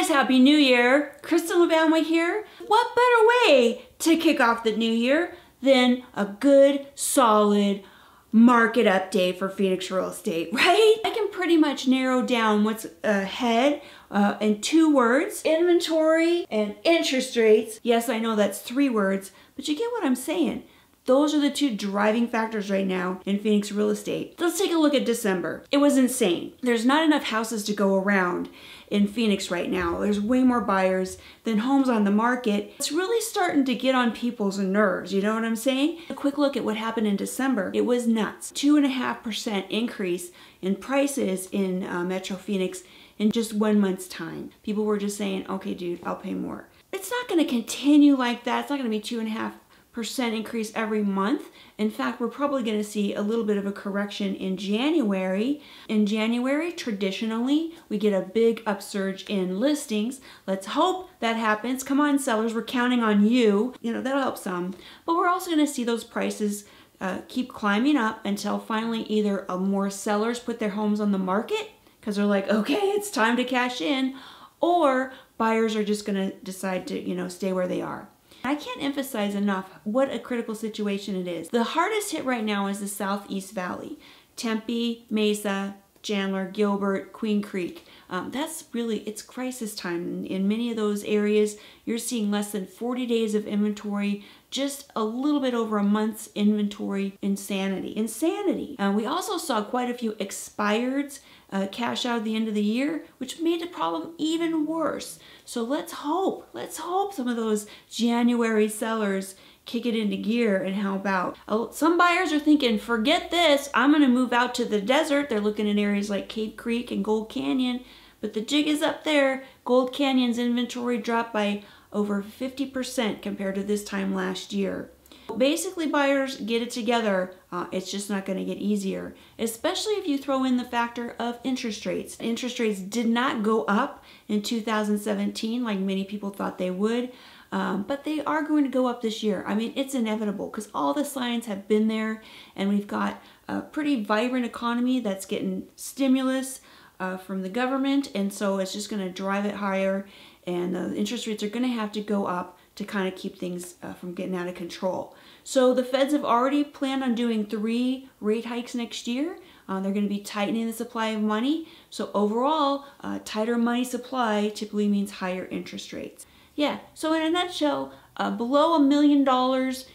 guys, Happy New Year! Kristin LaVanway here. What better way to kick off the new year than a good, solid market update for Phoenix real estate, right? I can pretty much narrow down what's ahead in 2 words: inventory and interest rates. Yes, I know that's 3 words, but you get what I'm saying. Those are the 2 driving factors right now in Phoenix real estate. Let's take a look at December. It was insane. There's not enough houses to go around in Phoenix right now. There's way more buyers than homes on the market. It's really starting to get on people's nerves, you know what I'm saying? A quick look at what happened in December. It was nuts. 2.5% increase in prices in Metro Phoenix in just 1 month's time. People were just saying, okay, dude, I'll pay more. It's not gonna continue like that. It's not gonna be 2.5% increase every month. In fact, we're probably going to see a little bit of a correction in January. In January, traditionally, we get a big upsurge in listings. Let's hope that happens. Come on, sellers, we're counting on you. You know, that'll help some. But we're also going to see those prices keep climbing up until finally either more sellers put their homes on the market because they're like, okay, it's time to cash in, or buyers are just going to decide to, you know, stay where they are. I can't emphasize enough what a critical situation it is. The hardest hit right now is the Southeast Valley. Tempe, Mesa, Chandler, Gilbert, Queen Creek. That's really, it's crisis time. In many of those areas, you're seeing less than 40 days of inventory, just a little bit over a month's inventory. Insanity. Insanity. We also saw quite a few expireds cash out at the end of the year, which made the problem even worse. So let's hope some of those January sellers kick it into gear and help out. Some buyers are thinking, forget this, I'm gonna move out to the desert. They're looking at areas like Cave Creek and Gold Canyon, but the jig is up there. Gold Canyon's inventory dropped by over 50% compared to this time last year. Basically, buyers, get it together. It's just not going to get easier, especially if you throw in the factor of interest rates. Interest rates did not go up in 2017 like many people thought they would, but they are going to go up this year. I mean, it's inevitable because all the signs have been there, and we've got a pretty vibrant economy that's getting stimulus from the government, and so it's just going to drive it higher, and the interest rates are going to have to go up to kind of keep things from getting out of control. So the feds have already planned on doing 3 rate hikes next year. They're going to be tightening the supply of money. So overall, tighter money supply typically means higher interest rates. Yeah, so in a nutshell, below $1 million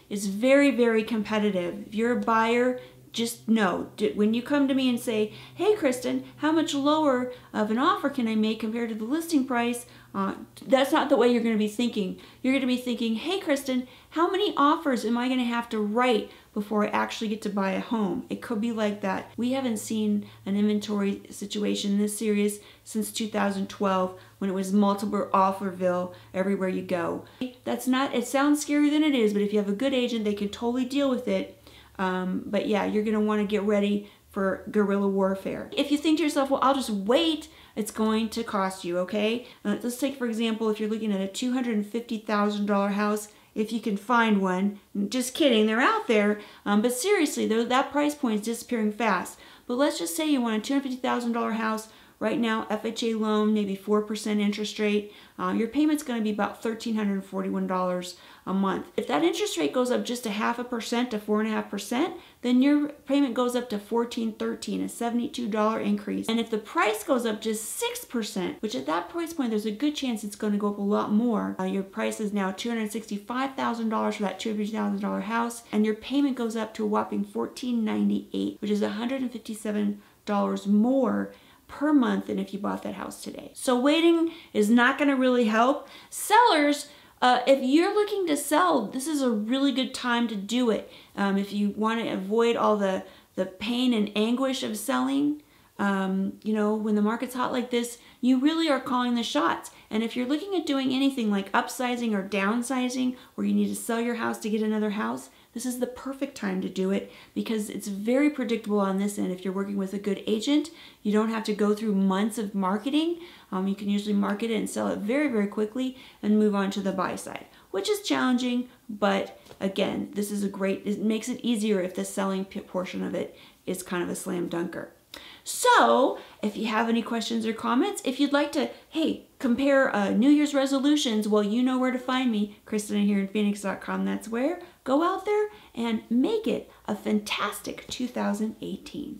is very, very competitive. If you're a buyer, just know, when you come to me and say, hey Kristin, how much lower of an offer can I make compared to the listing price? That's not the way you're going to be thinking. You're going to be thinking, hey Kristin, how many offers am I going to have to write before I actually get to buy a home? It could be like that. We haven't seen an inventory situation this serious since 2012 when it was multiple offerville everywhere you go. That's not, it sounds scarier than it is, but if you have a good agent, they can totally deal with it. But yeah, you're going to want to get ready for guerrilla warfare. If you think to yourself, well, I'll just wait, it's going to cost you, okay? Let's take, for example, if you're looking at a $250,000 house, if you can find one. Just kidding, they're out there. But seriously, that price point is disappearing fast. But let's just say you want a $250,000 house. Right now, FHA loan, maybe 4% interest rate. Your payment's going to be about $1,341 a month. If that interest rate goes up just 0.5% to 4.5%, then your payment goes up to $1,413, a $72 increase. And if the price goes up just 6%, which at that price point, there's a good chance it's going to go up a lot more. Your price is now $265,000 for that $250,000 house, and your payment goes up to a whopping $1,498, which is $157 more per month than if you bought that house today. So waiting is not going to really help. Sellers, if you're looking to sell, this is a really good time to do it. If you want to avoid all the pain and anguish of selling, you know, when the market's hot like this, you really are calling the shots. And if you're looking at doing anything like upsizing or downsizing, where you need to sell your house to get another house, this is the perfect time to do it because it's very predictable on this end. If you're working with a good agent, you don't have to go through months of marketing. You can usually market it and sell it very, very quickly and move on to the buy side, which is challenging, but again, this is it makes it easier if the selling portion of it is kind of a slam dunker. So if you have any questions or comments, if you'd like to, hey, compare New Year's resolutions, well, you know where to find me, Kristin here in Phoenix.com. That's where. Go out there and make it a fantastic 2018.